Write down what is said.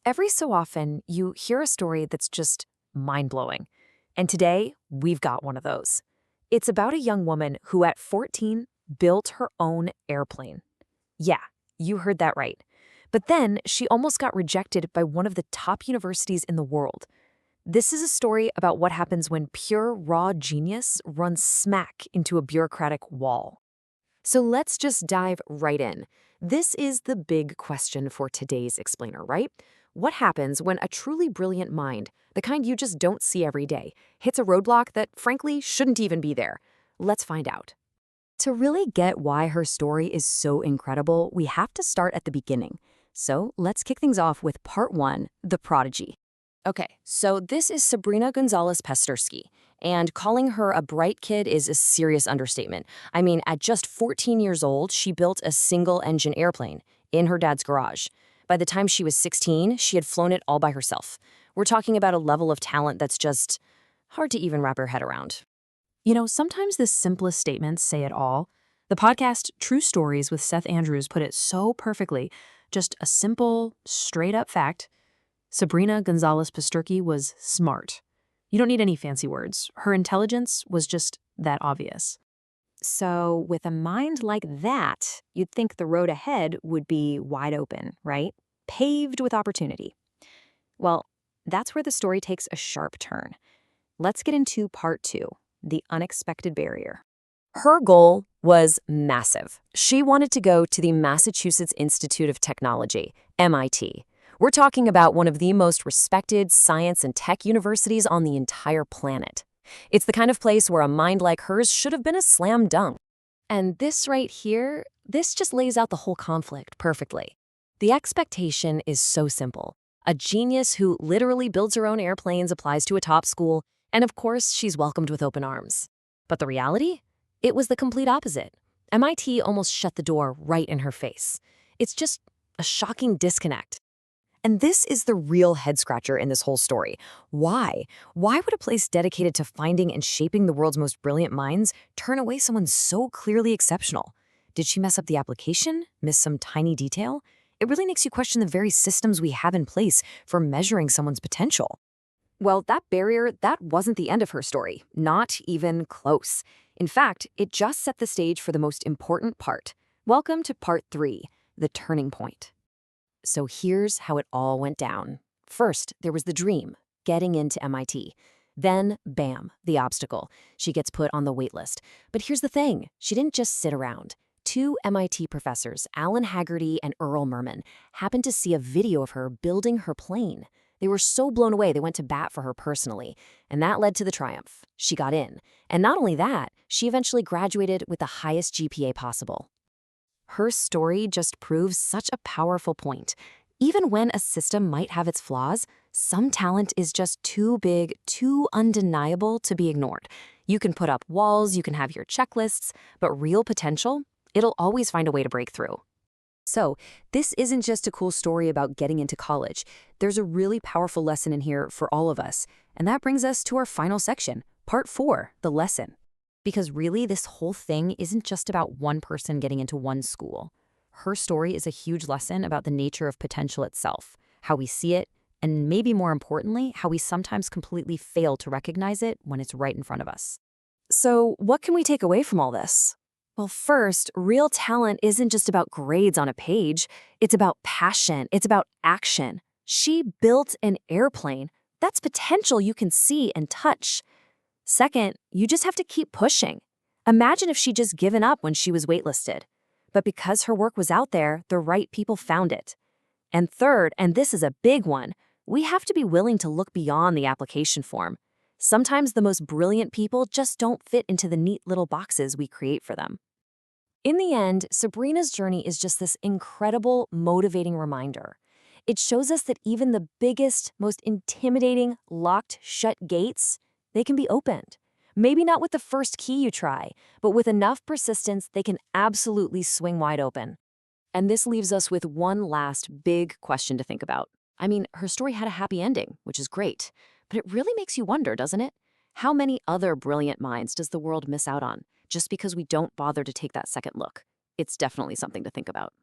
Every so often you hear a story that's just mind-blowing. And today, we've got one of those. It's about a young woman who at 14 built her own airplane. Yeah, you heard that right. But then she almost got rejected by one of the top universities in the world. This is a story about what happens when pure, raw genius runs smack into a bureaucratic wall. So let's just dive right in. This is the big question for today's explainer, right? What happens when a truly brilliant mind, the kind you just don't see every day, hits a roadblock that frankly shouldn't even be there? Let's find out. To really get why her story is so incredible, we have to start at the beginning. So let's kick things off with part 1, the prodigy. Okay, so this is Sabrina Gonzalez Pasterski, and calling her a bright kid is a serious understatement. I mean, at just 14 years old, she built a single-engine airplane in her dad's garage. By the time she was 16, she had flown it all by herself. We're talking about a level of talent that's just hard to even wrap her head around. Sometimes the simplest statements say it all. The podcast True Stories with Seth Andrews put it so perfectly. Just a simple, straight-up fact. Sabrina Gonzalez Pasterski was smart. You don't need any fancy words. Her intelligence was just that obvious. So with a mind like that, you'd think the road ahead would be wide open, right? Paved with opportunity. Well, that's where the story takes a sharp turn. Let's get into part 2, the unexpected barrier. Her goal was massive. She wanted to go to the Massachusetts Institute of Technology, MIT. We're talking about one of the most respected science and tech universities on the entire planet. It's the kind of place where a mind like hers should have been a slam dunk. And this right here, this just lays out the whole conflict perfectly. The expectation is so simple. A genius who literally builds her own airplanes applies to a top school, and of course, she's welcomed with open arms. But the reality? It was the complete opposite. MIT almost shut the door right in her face. It's just a shocking disconnect. And this is the real head-scratcher in this whole story. Why? Why would a place dedicated to finding and shaping the world's most brilliant minds turn away someone so clearly exceptional? Did she mess up the application? Miss some tiny detail? It really makes you question the very systems we have in place for measuring someone's potential. Well, that barrier, that wasn't the end of her story. Not even close. In fact, it just set the stage for the most important part. Welcome to part 3, the turning point. So here's how it all went down. First, there was the dream, getting into MIT. Then, bam, the obstacle. She gets put on the wait list. But here's the thing. She didn't just sit around. 2 MIT professors, Alan Haggerty and Earl Merman, happened to see a video of her building her plane. They were so blown away they went to bat for her personally. And that led to the triumph. She got in. And not only that, she eventually graduated with the highest GPA possible. Her story just proves such a powerful point. Even when a system might have its flaws, some talent is just too big, too undeniable to be ignored. You can put up walls, you can have your checklists, but real potential, it'll always find a way to break through. So, this isn't just a cool story about getting into college. There's a really powerful lesson in here for all of us. And that brings us to our final section, part 4, the lesson. Because really, this whole thing isn't just about one person getting into one school. Her story is a huge lesson about the nature of potential itself, how we see it, and maybe more importantly, how we sometimes completely fail to recognize it when it's right in front of us. So, what can we take away from all this? Well, first, real talent isn't just about grades on a page. It's about passion. It's about action. She built an airplane. That's potential you can see and touch. Second, you just have to keep pushing. Imagine if she'd just given up when she was waitlisted. But because her work was out there, the right people found it. And third, and this is a big one, we have to be willing to look beyond the application form. Sometimes the most brilliant people just don't fit into the neat little boxes we create for them. In the end, Sabrina's journey is just this incredible, motivating reminder. It shows us that even the biggest, most intimidating, locked-shut gates, they can be opened. Maybe not with the first key you try, but with enough persistence, they can absolutely swing wide open. And this leaves us with one last big question to think about. I mean, her story had a happy ending, which is great, but it really makes you wonder, doesn't it? How many other brilliant minds does the world miss out on just because we don't bother to take that second look? It's definitely something to think about.